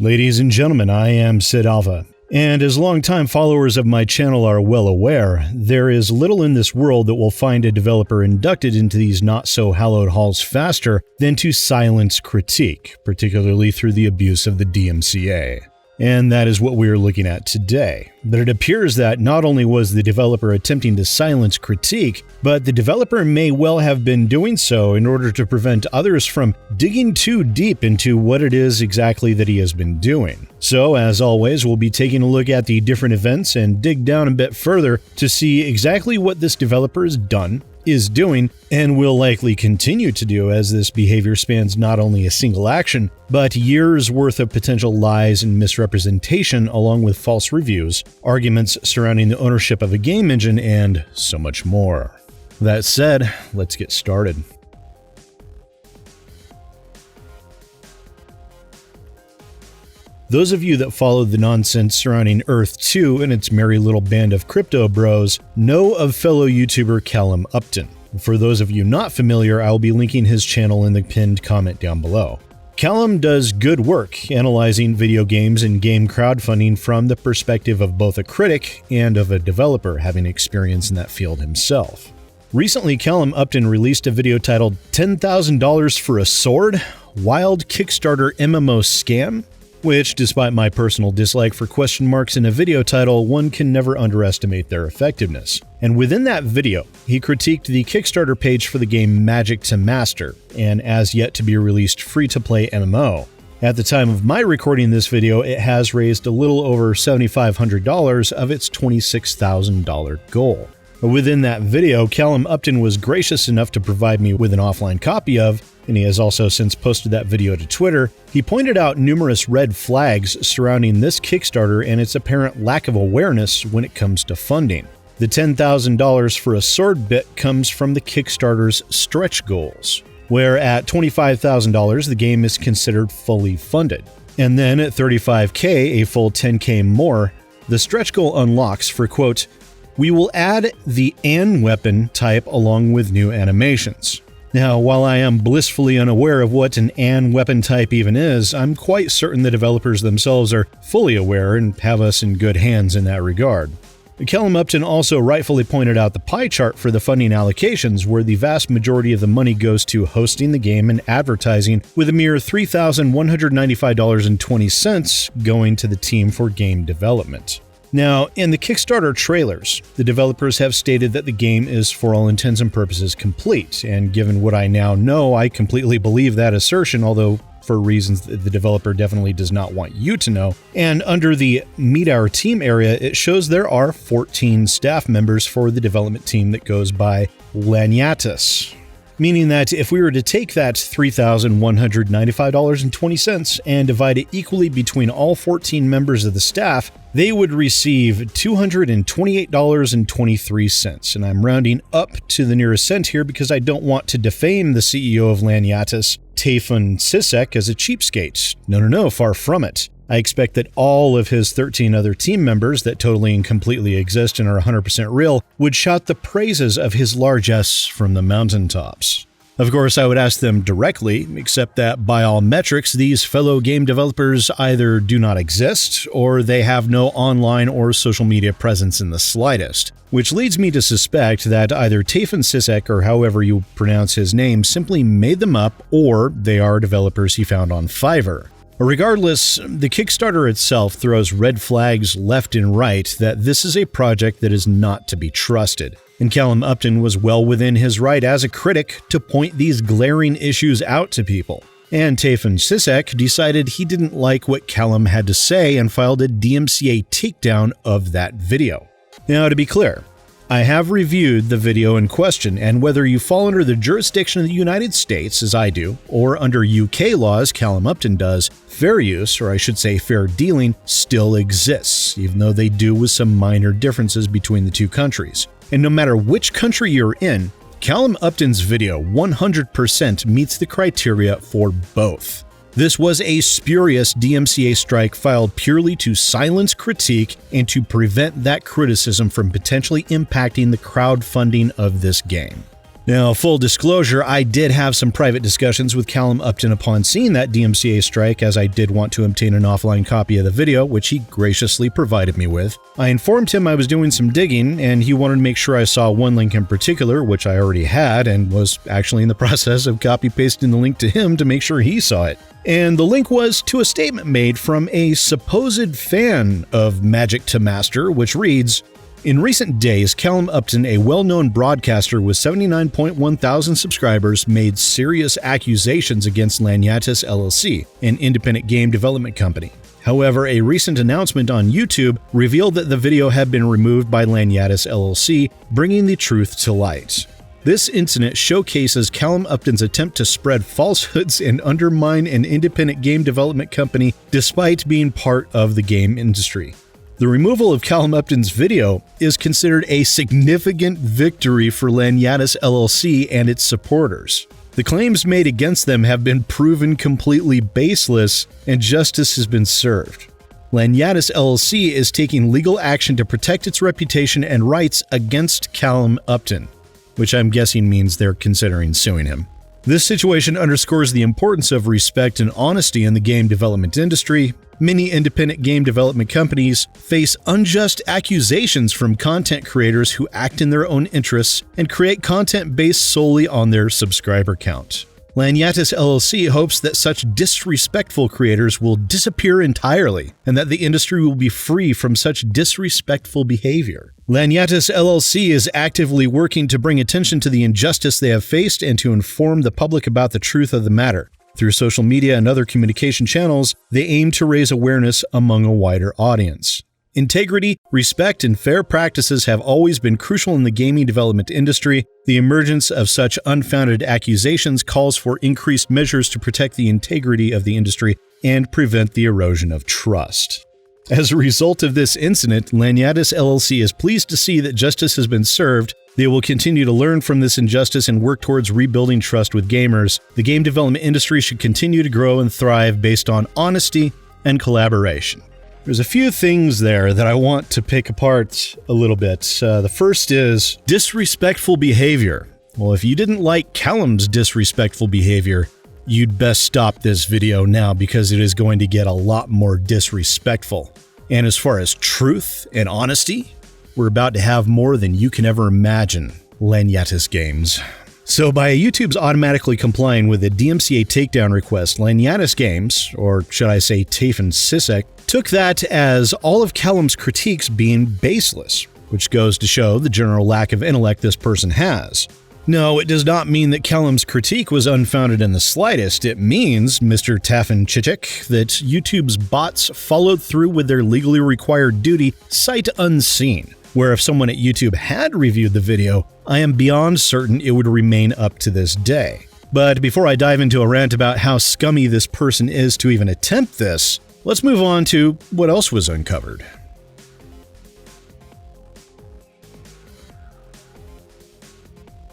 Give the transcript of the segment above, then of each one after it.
Ladies and gentlemen, I am SidAlpha, and as longtime followers of my channel are well aware, there is little in this world that will find a developer inducted into these not-so-hallowed halls faster than to silence critique, particularly through the abuse of the DMCA. And that is what we are looking at today. But it appears that not only was the developer attempting to silence critique, but the developer may well have been doing so in order to prevent others from digging too deep into what it is exactly that he has been doing. So, as always, we'll be taking a look at the different events and dig down a bit further to see exactly what this developer has done, is doing, and will likely continue to do, as this behavior spans not only a single action, but years worth of potential lies and misrepresentation, along with false reviews, arguments surrounding the ownership of a game engine, and so much more. That said, let's get started. Those of you that followed the nonsense surrounding Earth 2 and its merry little band of crypto bros know of fellow YouTuber Callum Upton. For those of you not familiar, I will be linking his channel in the pinned comment down below. Callum does good work analyzing video games and game crowdfunding from the perspective of both a critic and of a developer having experience in that field himself. Recently, Callum Upton released a video titled $10,000 for a Sword? Wild Kickstarter MMO Scam? Which, despite my personal dislike for question marks in a video title, one can never underestimate their effectiveness. And within that video, he critiqued the Kickstarter page for the game Magic to Master, an as yet to be released free-to-play MMO. At the time of my recording this video, it has raised a little over $7,500 of its $26,000 goal. Within that video, Callum Upton was gracious enough to provide me with an offline copy of, and he has also since posted that video to Twitter. He pointed out numerous red flags surrounding this Kickstarter and its apparent lack of awareness when it comes to funding. The $10,000 for a sword bit comes from the Kickstarter's stretch goals, where at $25,000 the game is considered fully funded. And then at $35K, a full $10K more, the stretch goal unlocks for, quote, "We will add the AN weapon type along with new animations." Now, while I am blissfully unaware of what an AN weapon type even is, I'm quite certain the developers themselves are fully aware and have us in good hands in that regard. Callum Upton also rightfully pointed out the pie chart for the funding allocations, where the vast majority of the money goes to hosting the game and advertising, with a mere $3,195.20 going to the team for game development. Now, in the Kickstarter trailers, the developers have stated that the game is for all intents and purposes complete, and given what I now know, I completely believe that assertion, although for reasons that the developer definitely does not want you to know. And under the Meet Our Team area, it shows there are 14 staff members for the development team that goes by Laniatus. Meaning that if we were to take that $3,195.20 and divide it equally between all 14 members of the staff, they would receive $228.23, and I'm rounding up to the nearest cent here because I don't want to defame the CEO of Laniatus, Tayfun Sisek, as a cheapskate. No, far from it. I expect that all of his 13 other team members that totally and completely exist and are 100% real would shout the praises of his largesse from the mountaintops. Of course, I would ask them directly, except that by all metrics, these fellow game developers either do not exist, or they have no online or social media presence in the slightest. Which leads me to suspect that either Tayfun Sisek, or however you pronounce his name, simply made them up, or they are developers he found on Fiverr. Regardless, the Kickstarter itself throws red flags left and right that this is a project that is not to be trusted. And Callum Upton was well within his right as a critic to point these glaring issues out to people. And Tayfun Sisek decided he didn't like what Callum had to say and filed a DMCA takedown of that video. Now, to be clear, I have reviewed the video in question, and whether you fall under the jurisdiction of the United States, as I do, or under UK law, as Callum Upton does, fair use, or I should say fair dealing, still exists, even though they do with some minor differences between the two countries. And no matter which country you're in, Callum Upton's video 100% meets the criteria for both. This was a spurious DMCA strike filed purely to silence critique and to prevent that criticism from potentially impacting the crowdfunding of this game. Now, full disclosure, I did have some private discussions with Callum Upton upon seeing that DMCA strike, as I did want to obtain an offline copy of the video, which he graciously provided me with. I informed him I was doing some digging, and he wanted to make sure I saw one link in particular, which I already had, and was actually in the process of copy-pasting the link to him to make sure he saw it. And the link was to a statement made from a supposed fan of Magic to Master, which reads, "In recent days, Callum Upton, a well-known broadcaster with 79.1 thousand subscribers, made serious accusations against Laniatus LLC, an independent game development company. However, a recent announcement on YouTube revealed that the video had been removed by Laniatus LLC, bringing the truth to light. This incident showcases Callum Upton's attempt to spread falsehoods and undermine an independent game development company despite being part of the game industry. The removal of Callum Upton's video is considered a significant victory for Laniatus LLC and its supporters. The claims made against them have been proven completely baseless, and justice has been served. Laniatus LLC is taking legal action to protect its reputation and rights against Callum Upton," which I'm guessing means they're considering suing him. This situation underscores the importance of respect and honesty in the game development industry. Many independent game development companies face unjust accusations from content creators who act in their own interests and create content based solely on their subscriber count. Laniatus LLC hopes that such disrespectful creators will disappear entirely and that the industry will be free from such disrespectful behavior. Laniatus LLC is actively working to bring attention to the injustice they have faced and to inform the public about the truth of the matter. Through social media and other communication channels, they aim to raise awareness among a wider audience. Integrity, respect, and fair practices have always been crucial in the gaming development industry. The emergence of such unfounded accusations calls for increased measures to protect the integrity of the industry and prevent the erosion of trust. As a result of this incident, Laniatus LLC is pleased to see that justice has been served. They will continue to learn from this injustice and work towards rebuilding trust with gamers. The game development industry should continue to grow and thrive based on honesty and collaboration. There's a few things there that I want to pick apart a little bit. The first is disrespectful behavior. Well, if you didn't like Callum's disrespectful behavior, you'd best stop this video now because it is going to get a lot more disrespectful. And as far as truth and honesty, we're about to have more than you can ever imagine, Laniatus Games. So by YouTube's automatically complying with the DMCA takedown request, Laniatus Games, or should I say Tafen Sisek, took that as all of Callum's critiques being baseless, which goes to show the general lack of intellect this person has. No, it does not mean that Callum's critique was unfounded in the slightest. It means, Mr. Tafen Sisek, that YouTube's bots followed through with their legally required duty sight unseen, where if someone at YouTube had reviewed the video, I am beyond certain it would remain up to this day. But before I dive into a rant about how scummy this person is to even attempt this, let's move on to what else was uncovered.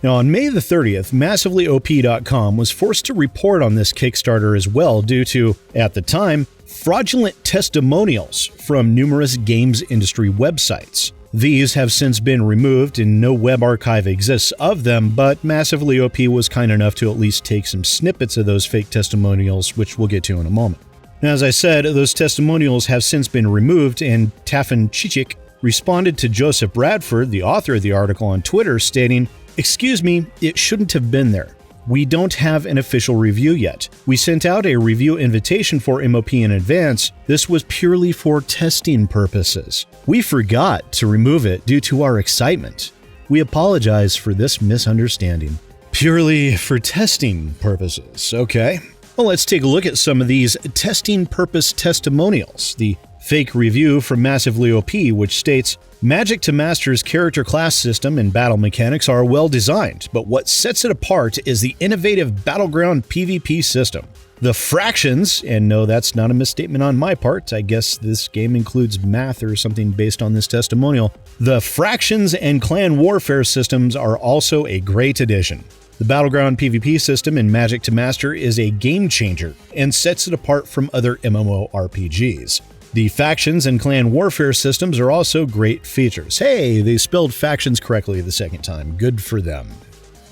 Now, on May the 30th, MassivelyOP.com was forced to report on this Kickstarter as well due to, at the time, fraudulent testimonials from numerous games industry websites. These have since been removed and no web archive exists of them, but Massively OP was kind enough to at least take some snippets of those fake testimonials, which we'll get to in a moment. Now, as I said, those testimonials have since been removed, and Tafen Sisek responded to Joseph Bradford, the author of the article, on Twitter, stating, "Excuse me, it shouldn't have been there. We don't have an official review yet. We sent out a review invitation for MOP in advance. This was purely for testing purposes. We forgot to remove it due to our excitement. We apologize for this misunderstanding." Purely for testing purposes, okay. Well, let's take a look at some of these testing purpose testimonials. The fake review from Massively OP, which states, "Magic to Master's character class system and battle mechanics are well designed, but what sets it apart is the innovative Battleground PvP system. The fractions," and no, that's not a misstatement on my part, I guess this game includes math or something based on this testimonial. "The fractions and clan warfare systems are also a great addition. The Battleground PvP system in Magic to Master is a game changer and sets it apart from other MMORPGs. The factions and clan warfare systems are also great features." Hey, they spelled factions correctly the second time. Good for them.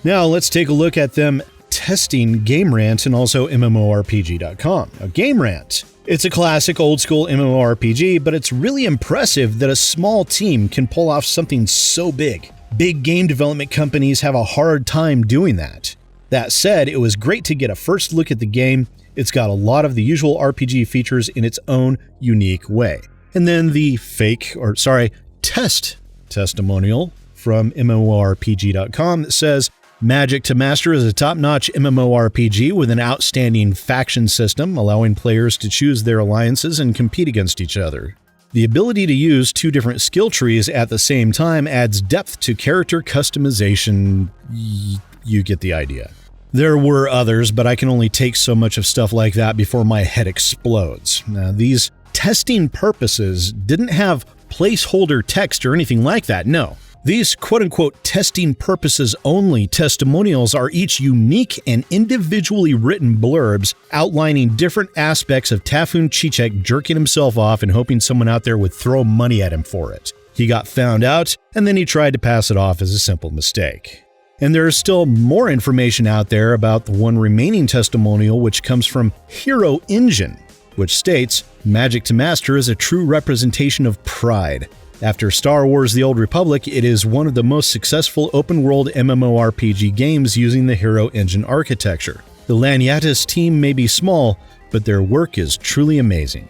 Now let's take a look at them testing GameRant and also MMORPG.com. Now, GameRant. It's a classic old-school MMORPG, but it's really impressive that a small team can pull off something so big. Big game development companies have a hard time doing that. That said, it was great to get a first look at the game. It's got a lot of the usual RPG features in its own unique way. And then the test testimonial from MMORPG.com that says, Magic to Master is a top-notch MMORPG with an outstanding faction system, allowing players to choose their alliances and compete against each other. The ability to use two different skill trees at the same time adds depth to character customization. You get the idea. There were others, but I can only take so much of stuff like that before my head explodes. Now, these testing purposes didn't have placeholder text or anything like that, no. These quote-unquote testing purposes only testimonials are each unique and individually written blurbs outlining different aspects of Typhoon Chichek jerking himself off and hoping someone out there would throw money at him for it. He got found out, and then he tried to pass it off as a simple mistake. And there is still more information out there about the one remaining testimonial, which comes from Hero Engine, which states, Magic to Master is a true representation of pride. After Star Wars The Old Republic, it is one of the most successful open-world MMORPG games using the Hero Engine architecture. The Laniatus team may be small, but their work is truly amazing.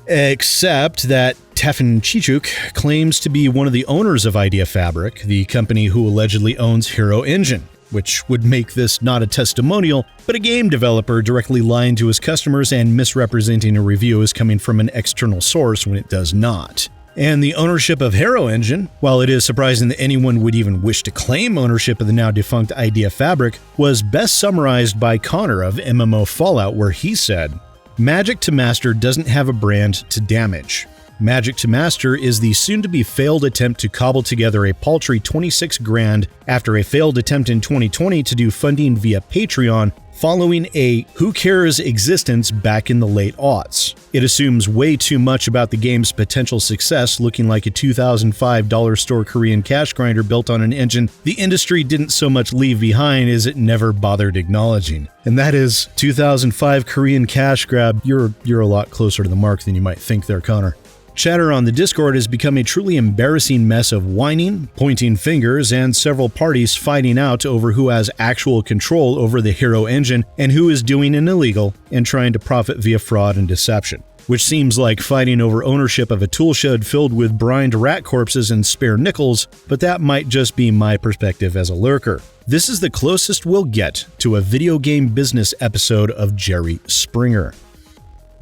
Except that Typhoon Chichek claims to be one of the owners of Idea Fabric, the company who allegedly owns Hero Engine, which would make this not a testimonial, but a game developer directly lying to his customers and misrepresenting a review as coming from an external source when it does not. And the ownership of Hero Engine, while it is surprising that anyone would even wish to claim ownership of the now defunct Idea Fabric, was best summarized by Connor of MMO Fallout, where he said, Magic to Master doesn't have a brand to damage. Magic to Master is the soon-to-be failed attempt to cobble together a paltry $26,000 after a failed attempt in 2020 to do funding via Patreon following a who cares existence back in the late aughts. It assumes way too much about the game's potential success, looking like a $2,005 store Korean cash grinder built on an engine the industry didn't so much leave behind as it never bothered acknowledging. And that is 2005 Korean cash grab. You're a lot closer to the mark than you might think there, Connor. Chatter on the Discord has become a truly embarrassing mess of whining, pointing fingers, and several parties fighting out over who has actual control over the Hero Engine and who is doing an illegal and trying to profit via fraud and deception. Which seems like fighting over ownership of a toolshed filled with brined rat corpses and spare nickels, but that might just be my perspective as a lurker. This is the closest we'll get to a video game business episode of Jerry Springer.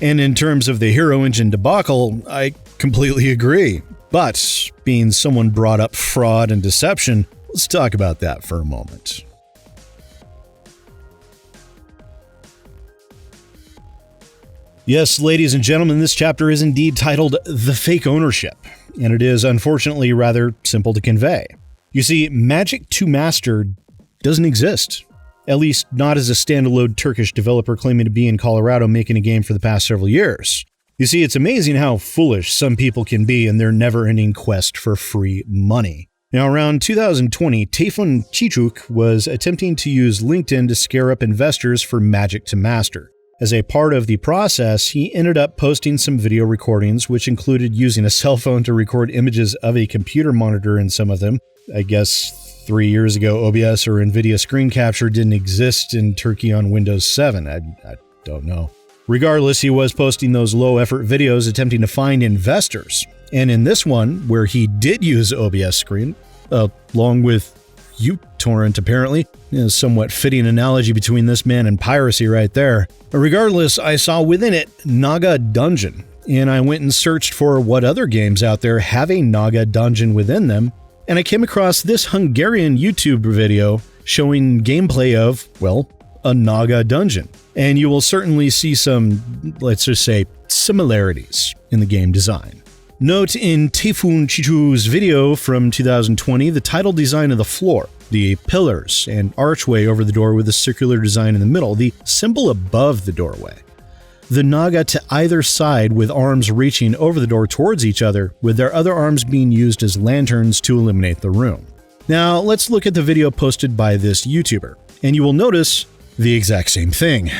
And in terms of the Hero Engine debacle, I completely agree. But being someone brought up fraud and deception, let's talk about that for a moment. Yes, ladies and gentlemen, this chapter is indeed titled The Fake Ownership, and it is unfortunately rather simple to convey. You see, Magic to Master doesn't exist. At least not as a standalone Turkish developer claiming to be in Colorado making a game for the past several years. You see, it's amazing how foolish some people can be in their never-ending quest for free money. Now, around 2020, Typhoon Chichek was attempting to use LinkedIn to scare up investors for Magic to Master. As a part of the process, he ended up posting some video recordings, which included using a cell phone to record images of a computer monitor in some of them. I guess 3 years ago, OBS or NVIDIA screen capture didn't exist in Turkey on Windows 7. I don't know. Regardless, he was posting those low-effort videos attempting to find investors. And in this one, where he did use OBS screen, along with uTorrent apparently, a somewhat fitting analogy between this man and piracy right there. Regardless, I saw within it Naga Dungeon, and I went and searched for what other games out there have a Naga Dungeon within them, and I came across this Hungarian YouTube video showing gameplay of, well, a Naga Dungeon. And you will certainly see some, let's just say, similarities in the game design. Note in Typhoon Chichek's video from 2020 the title design of the floor, the pillars and archway over the door with a circular design in the middle, the symbol above the doorway. The Naga to either side with arms reaching over the door towards each other, with their other arms being used as lanterns to illuminate the room. Now, let's look at the video posted by this YouTuber, and you will notice the exact same thing.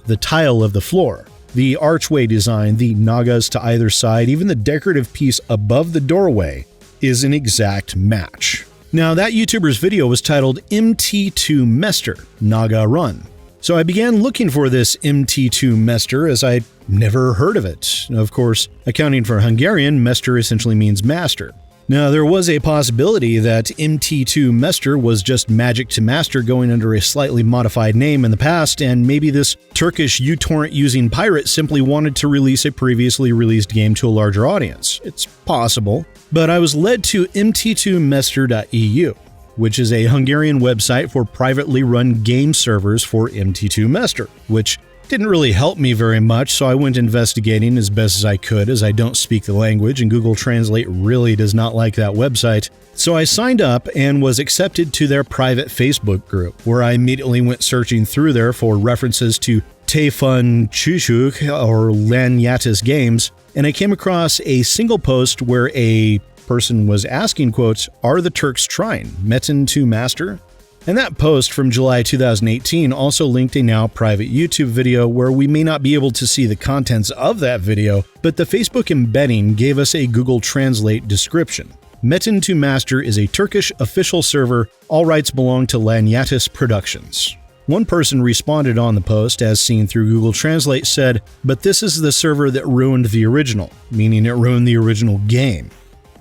The tile of the floor, the archway design, the nagas to either side, even the decorative piece above the doorway is an exact match. Now, that YouTuber's video was titled MT2 Mester, Naga Run. So I began looking for this MT2 Mester as I'd never heard of it. Of course, accounting for Hungarian, Mester essentially means master. Now, there was a possibility that MT2 Mester was just Magic to Master going under a slightly modified name in the past, and maybe this Turkish uTorrent using pirate simply wanted to release a previously released game to a larger audience. It's possible. But I was led to mt2mester.eu, which is a Hungarian website for privately run game servers for MT2 Mester, which didn't really help me very much, so I went investigating as best as I could, as I don't speak the language and Google Translate really does not like that website. So I signed up and was accepted to their private Facebook group, where I immediately went searching through there for references to Tayfun Çocuk or Laniatus games, and I came across a single post where a person was asking, quote, "Are the Turks trying? Metin to Master?" And that post from July 2018 also linked a now private YouTube video where we may not be able to see the contents of that video, but the Facebook embedding gave us a Google Translate description. Metin to Master is a Turkish official server. All rights belong to Laniatus Productions. One person responded on the post, as seen through Google Translate, said, "But this is the server that ruined the original," meaning it ruined the original game.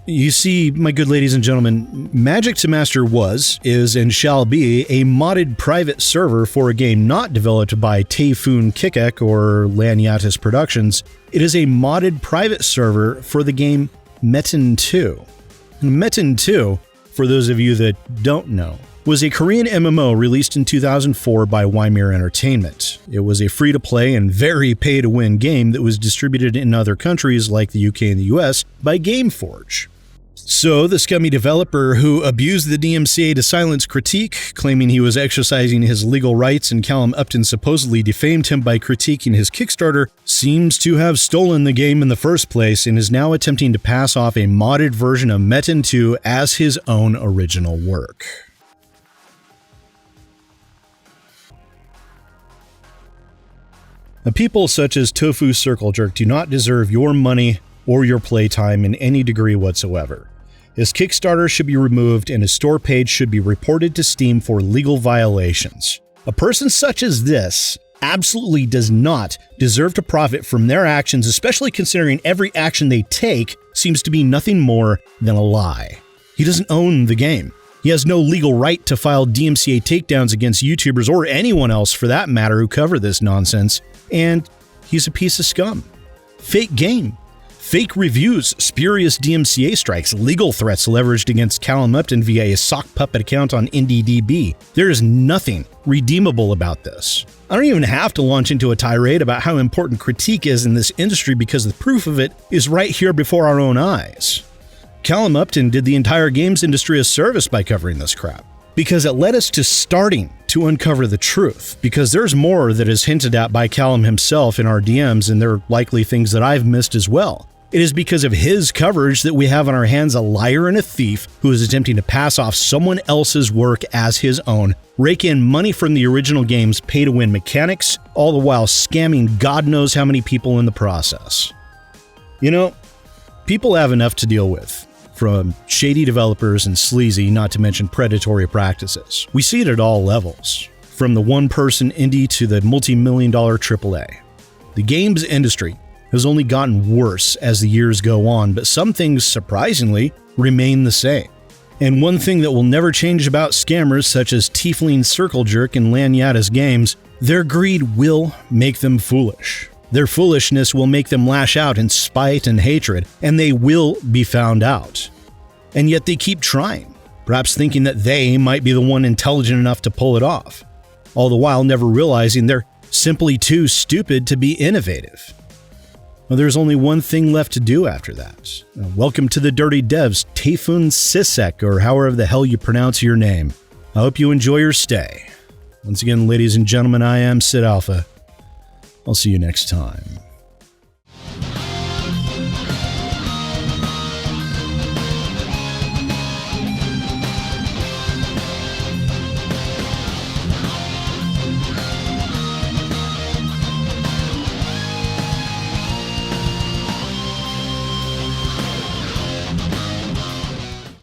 You see, my good ladies and gentlemen, Magic to Master was, is, and shall be a modded private server for a game not developed by Tayfun Çocuk or Laniatus Productions. It is a modded private server for the game Metin 2. Metin 2, for those of you that don't know, was a Korean MMO released in 2004 by Ymir Entertainment. It was a free-to-play and very pay-to-win game that was distributed in other countries like the UK and the US by Gameforge. So, the scummy developer who abused the DMCA to silence critique, claiming he was exercising his legal rights and Callum Upton supposedly defamed him by critiquing his Kickstarter, seems to have stolen the game in the first place and is now attempting to pass off a modded version of Metin 2 as his own original work. People such as Tofu Circle Jerk do not deserve your money or your playtime in any degree whatsoever. His Kickstarter should be removed and his store page should be reported to Steam for legal violations. A person such as this absolutely does not deserve to profit from their actions, especially considering every action they take seems to be nothing more than a lie. He doesn't own the game. He has no legal right to file DMCA takedowns against YouTubers or anyone else for that matter who cover this nonsense, and he's a piece of scum. Fake game. Fake reviews, spurious DMCA strikes, legal threats leveraged against Callum Upton via a sock puppet account on IndieDB. There is nothing redeemable about this. I don't even have to launch into a tirade about how important critique is in this industry because the proof of it is right here before our own eyes. Callum Upton did the entire games industry a service by covering this crap, because it led us to starting to uncover the truth, because there's more that is hinted at by Callum himself in our DMs, and there are likely things that I've missed as well. It is because of his coverage that we have on our hands a liar and a thief who is attempting to pass off someone else's work as his own, rake in money from the original game's pay-to-win mechanics, all the while scamming God knows how many people in the process. You know, people have enough to deal with, from shady developers and sleazy, not to mention predatory practices. We see it at all levels, from the one-person indie to the multi-million-dollar AAA. The games industry has only gotten worse as the years go on, but some things, surprisingly, remain the same. And one thing that will never change about scammers such as Tiefling Circle Jerk and Laniatus Games, their greed will make them foolish. Their foolishness will make them lash out in spite and hatred, and they will be found out. And yet they keep trying, perhaps thinking that they might be the one intelligent enough to pull it off, all the while never realizing they're simply too stupid to be innovative. Well, there's only one thing left to do after that. Welcome to the Dirty Devs, Tayfun Çocuk, or however the hell you pronounce your name. I hope you enjoy your stay. Once again, ladies and gentlemen, I am SidAlpha. I'll see you next time.